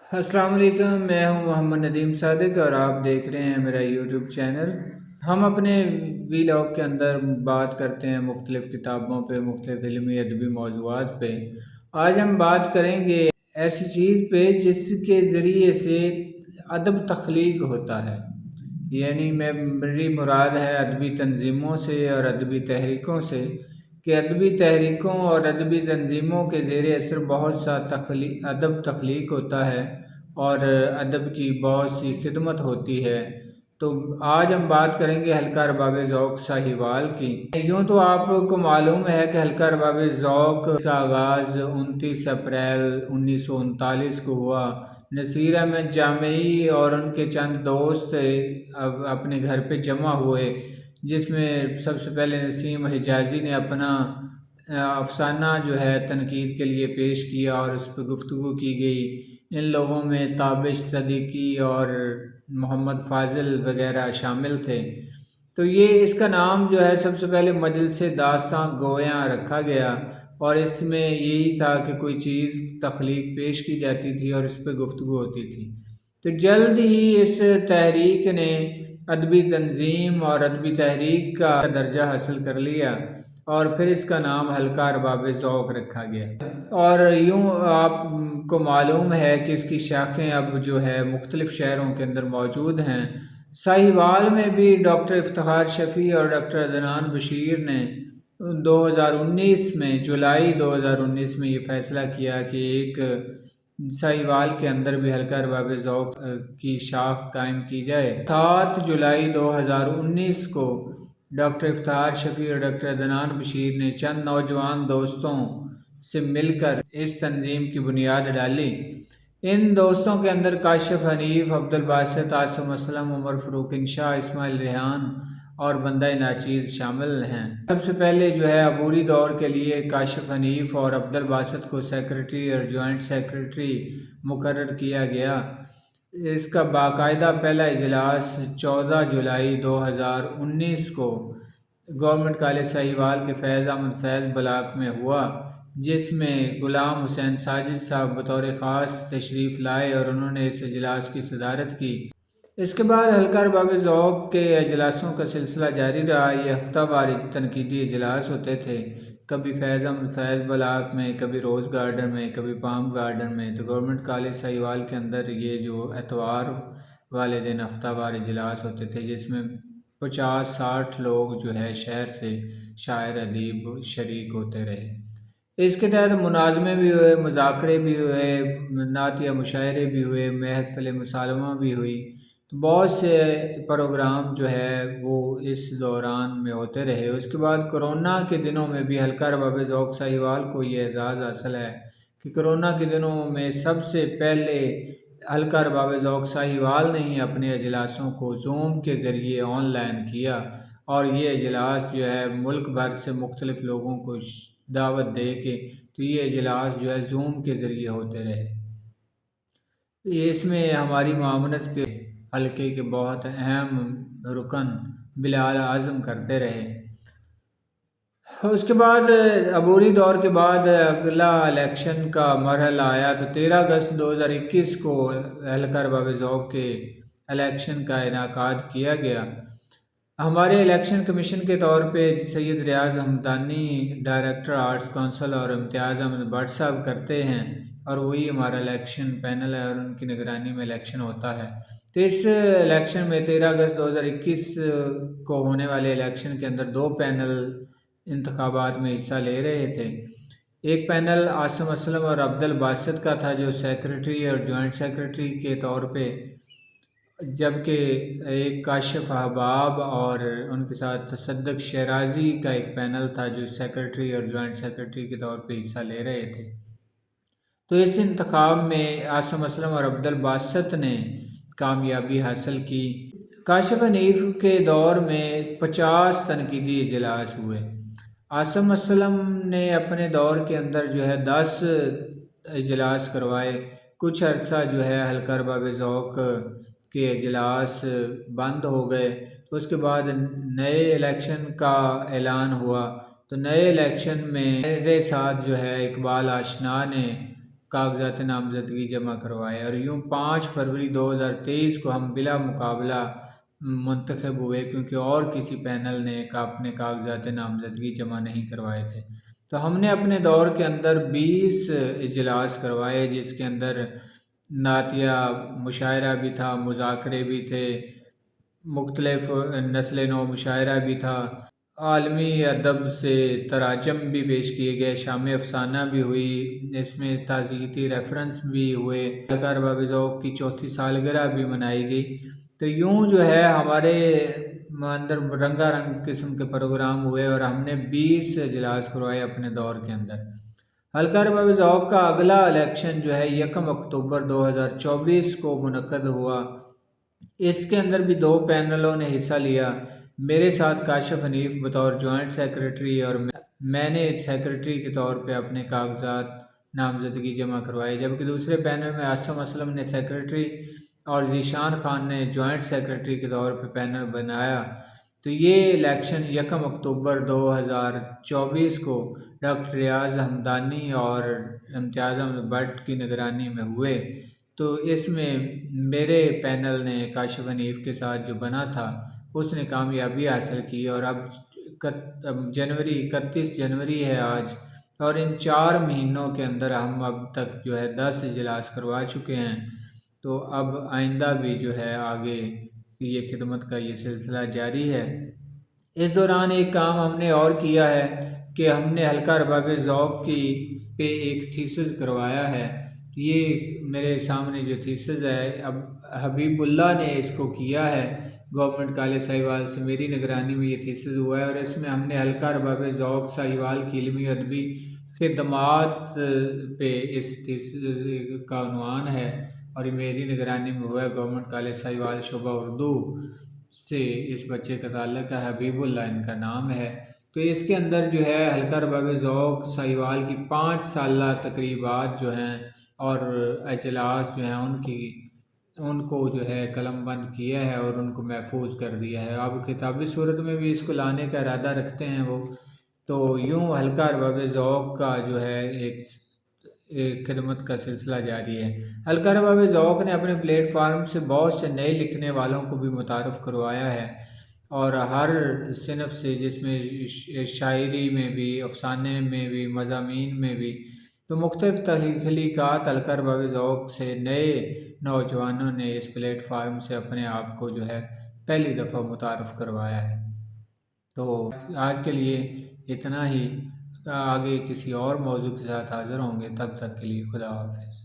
السلام علیکم، میں ہوں محمد ندیم صادق اور آپ دیکھ رہے ہیں میرا یوٹیوب چینل۔ ہم اپنے ویلاگ کے اندر بات کرتے ہیں مختلف کتابوں پہ، مختلف علمی ادبی موضوعات پہ۔ آج ہم بات کریں گے ایسی چیز پہ جس کے ذریعے سے ادب تخلیق ہوتا ہے، یعنی میری مراد ہے ادبی تنظیموں سے اور ادبی تحریکوں سے، کہ ادبی تحریکوں اور ادبی تنظیموں کے زیر اثر بہت سا ادب تخلیق ہوتا ہے اور ادب کی بہت سی خدمت ہوتی ہے۔ تو آج ہم بات کریں گے حلقہ ارباب ذوق ساہیوال کی۔ یوں تو آپ کو معلوم ہے کہ حلقہ ارباب ذوق کا آغاز 29 اپریل 1939 کو ہوا۔ نصیر احمد جامعی اور ان کے چند دوست اپنے گھر پہ جمع ہوئے، جس میں سب سے پہلے نسیم حجازی نے اپنا افسانہ جو ہے تنقید کے لیے پیش کیا اور اس پہ گفتگو کی گئی۔ ان لوگوں میں تابش صدیقی اور محمد فاضل وغیرہ شامل تھے۔ تو یہ اس کا نام جو ہے سب سے پہلے مجلس داستاں گویاں رکھا گیا، اور اس میں یہی تھا کہ کوئی چیز تخلیق پیش کی جاتی تھی اور اس پہ گفتگو ہوتی تھی۔ تو جلد ہی اس تحریک نے ادبی تنظیم اور ادبی تحریک کا درجہ حاصل کر لیا، اور پھر اس کا نام حلقہ ارباب ذوق رکھا گیا۔ اور یوں آپ کو معلوم ہے کہ اس کی شاخیں اب جو ہے مختلف شہروں کے اندر موجود ہیں۔ ساہیوال میں بھی ڈاکٹر افتخار شفیع اور ڈاکٹر عدنان بشیر نے 2019 میں جولائی 2019 میں یہ فیصلہ کیا کہ ایک ساہیوال کے اندر بھی حلقہ ارباب ذوق کی شاخ قائم کی جائے۔ 7 جولائی 2019 کو ڈاکٹر افتخار شفیع اور ڈاکٹر عدنان بشیر نے چند نوجوان دوستوں سے مل کر اس تنظیم کی بنیاد ڈالی۔ ان دوستوں کے اندر کاشف حنیف، عبدالباسط، عاصم اسلم، عمر فروخ انشا، اسماعیل ریحان اور بندہ ناچیز شامل ہیں۔ سب سے پہلے جو ہے عبوری دور کے لیے کاشف حنیف اور عبدالباسط کو سیکرٹری اور جوائنٹ سیکرٹری مقرر کیا گیا۔ اس کا باقاعدہ پہلا اجلاس 14 جولائی 2019 کو گورنمنٹ کالج ساہیوال کے فیض احمد فیض بلاک میں ہوا، جس میں غلام حسین ساجد صاحب بطور خاص تشریف لائے اور انہوں نے اس اجلاس کی صدارت کی۔ اس کے بعد حلقہ ارباب ذوق کے اجلاسوں کا سلسلہ جاری رہا۔ یہ ہفتہ وار تنقیدی اجلاس ہوتے تھے، کبھی فیض احمد فیض بلاک میں، کبھی روز گارڈن میں، کبھی پام گارڈن میں۔ تو گورنمنٹ کالج ساہیوال کے اندر یہ جو اتوار والے دن ہفتہ وار اجلاس ہوتے تھے، جس میں 50-60 لوگ جو ہے شہر سے شاعر ادیب شریک ہوتے رہے۔ اس کے تحت مناظمے بھی ہوئے، مذاکرے بھی ہوئے، نعتیہ مشاعرے بھی ہوئے، محفل مصالحہ بھی ہوئی۔ تو بہت سے پروگرام جو ہے وہ اس دوران میں ہوتے رہے۔ اس کے بعد کرونا کے دنوں میں بھی حلقہ ارباب ذوق ساہیوال کو یہ اعزاز حاصل ہے کہ کرونا کے دنوں میں سب سے پہلے حلقہ ارباب ذوق ساہیوال نے ہی اپنے اجلاسوں کو زوم کے ذریعے آن لائن کیا، اور یہ اجلاس جو ہے ملک بھر سے مختلف لوگوں کو دعوت دے کے تو یہ اجلاس جو ہے زوم کے ذریعے ہوتے رہے۔ اس میں ہماری معاونت کے حلقے کے بہت اہم رکن بلال اعظم کرتے رہے۔ اس کے بعد عبوری دور کے بعد اگلا الیکشن کا مرحلہ آیا، تو 13 اگست 2021 کو حلقہ ارباب ذوق کے الیکشن کا انعقاد کیا گیا۔ ہمارے الیکشن کمیشن کے طور پہ سید ریاض حمدانی ڈائریکٹر آرٹس کونسل اور امتیاز احمد بٹ صاحب کرتے ہیں، اور وہی ہمارا الیکشن پینل ہے اور ان کی نگرانی میں الیکشن ہوتا ہے۔ تو اس الیکشن میں 13 اگست 2021 کو ہونے والے الیکشن کے اندر 2 پینل انتخابات میں حصہ لے رہے تھے۔ ایک پینل عاصم اسلم اور عبدالباسط کا تھا جو سیکرٹری اور جوائنٹ سیکرٹری کے طور پہ، جبکہ ایک کاشف احباب اور ان کے ساتھ تصدق شیرازی کا ایک پینل تھا جو سیکرٹری اور جوائنٹ سیکرٹری کے طور پہ حصہ لے رہے تھے۔ تو اس انتخاب میں عاصم اسلم اور عبدالباسط نے کامیابی حاصل کی۔ کاشف حنیف کے دور میں 50 تنقیدی اجلاس ہوئے۔ عاصم اسلم نے اپنے دور کے اندر جو ہے 10 اجلاس کروائے۔ کچھ عرصہ جو ہے حلقہ ارباب ذوق کے اجلاس بند ہو گئے۔ تو اس کے بعد نئے الیکشن کا اعلان ہوا۔ تو نئے الیکشن میں میرے ساتھ جو ہے اقبال آشنا نے کاغذات نامزدگی جمع کروائے، اور یوں 5 فروری 2023 کو ہم بلا مقابلہ منتخب ہوئے، کیونکہ اور کسی پینل نے اپنے کاغذات نامزدگی جمع نہیں کروائے تھے۔ تو ہم نے اپنے دور کے اندر 20 اجلاس کروائے، جس کے اندر نعتیہ مشاعرہ بھی تھا، مذاکرے بھی تھے، مختلف نسل نو مشاعرہ بھی تھا، عالمی ادب سے تراجم بھی پیش کیے گئے، شام افسانہ بھی ہوئی، اس میں تعزیتی ریفرنس بھی ہوئے، ہلکا ارباب ذوق کی 4تھی سالگرہ بھی منائی گئی۔ تو یوں جو ہے ہمارے اندر رنگا رنگ قسم کے پروگرام ہوئے، اور ہم نے 20 اجلاس کروائے اپنے دور کے اندر۔ ہلکا ارباب ذوق کا اگلا الیکشن جو ہے 1 اکتوبر 2024 کو منعقد ہوا۔ اس کے اندر بھی 2 پینلوں نے حصہ لیا، میرے ساتھ کاشف حنیف بطور جوائنٹ سیکریٹری، اور میں نے سیکریٹری کے طور پہ اپنے کاغذات نامزدگی جمع کروائے، جبکہ دوسرے پینل میں عاصم اسلم نے سیکریٹری اور ذیشان خان نے جوائنٹ سیکریٹری کے طور پہ پینل بنایا۔ تو یہ الیکشن 1 اکتوبر 2024 کو ڈاکٹر ریاض ہمدانی اور امتیاز احمد بٹ کی نگرانی میں ہوئے۔ تو اس میں میرے پینل نے کاشف حنیف کے ساتھ جو بنا تھا اس نے کامیابی حاصل کی، اور اب 31 جنوری ہے آج، اور ان 4 مہینوں کے اندر ہم اب تک جو ہے 10 اجلاس کروا چکے ہیں۔ تو اب آئندہ بھی جو ہے آگے یہ خدمت کا یہ سلسلہ جاری ہے۔ اس دوران ایک کام ہم نے اور کیا ہے کہ ہم نے ہلکا ارباب ذوق کی پہ ایک تھیسس کروایا ہے۔ یہ میرے سامنے جو تھیسس ہے، اب حبیب اللہ نے اس کو کیا ہے گورنمنٹ کالج ساہیوال سے، میری نگرانی میں یہ تھیسس ہوا ہے، اور اس میں ہم نے ہلکا ارباب ذوق ساہیوال کی علمی ادبی خدمات پہ اس تھیسس کا عنوان ہے، اور یہ میری نگرانی میں ہوا ہے گورنمنٹ کالج ساہیوال شعبہ اردو سے۔ اس بچے کا تعلق ہے، حبیب اللہ ان کا نام ہے۔ تو اس کے اندر جو ہے ہلکا ارباب ذوق ساہیوال کی 5 سالہ تقریبات جو ہیں اور اجلاس جو ہیں ان کو جو ہے قلم بند کیا ہے اور ان کو محفوظ کر دیا ہے۔ اب کتابی صورت میں بھی اس کو لانے کا ارادہ رکھتے ہیں وہ۔ تو یوں ہلکا ارباب ذوق کا جو ہے ایک خدمت کا سلسلہ جاری ہے۔ ہلکا ارباب ذوق نے اپنے پلیٹ فارم سے بہت سے نئے لکھنے والوں کو بھی متعارف کروایا ہے، اور ہر صنف سے، جس میں شاعری میں بھی، افسانے میں بھی، مضامین میں بھی، تو مختلف تخلیقات ہلکا ارباب ذوق سے نئے نوجوانوں نے اس پلیٹ فارم سے اپنے آپ کو جو ہے پہلی دفعہ متعارف کروایا ہے۔ تو آج کے لیے اتنا ہی، آگے کسی اور موضوع کے ساتھ حاضر ہوں گے، تب تک کے لیے خدا حافظ۔